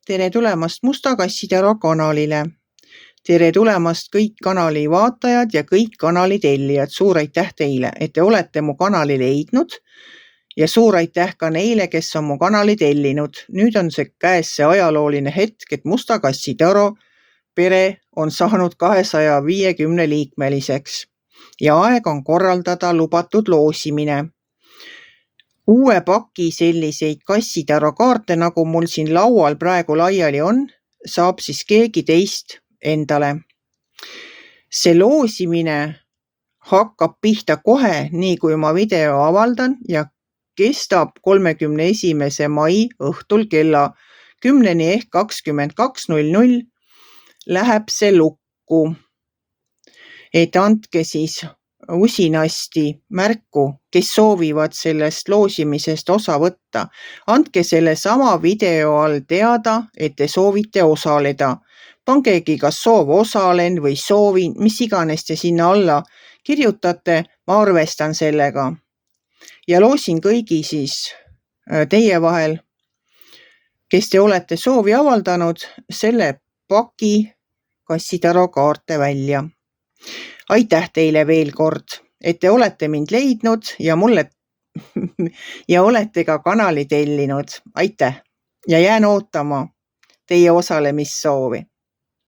Tere tulemast Musta Kassitero kanalile. Tere tulemast kõik kanali vaatajad ja kõik kanali tellijad. Suur aitäh teile, et te olete mu kanali leidnud ja suur aitäh ka neile, kes on mu kanali tellinud. Nüüd on käes see ajalooline hetk, et Musta Kassitero pere on saanud 250 liikmeliseks ja aeg on korraldada lubatud loosimine. Uue paki selliseid Kassitero kaarte, nagu mul siin laual praegu laiali on, saab siis keegi teist endale. See loosimine hakkab pihta kohe, nii kui ma video avaldan ja kestab 31. mai õhtul kella 10 ehk 22:00 läheb see lukku. Et andke siis usinasti märku, kes soovivad sellest loosimisest osa võtta. Andke selle sama video all teada, et te soovite osaleda. Pangegi kas soov osalen või soovin, mis iganes te sinna alla kirjutate, ma arvestan sellega. Ja loosin kõigi siis teie vahel, kes te olete soovi avaldanud, selle paki Kassitero kaarte välja. Aitäh teile veel kord, et te olete mind leidnud ja mulle ja olete ka kanali tellinud. Aitäh ja jään ootama teie osalemissoovi.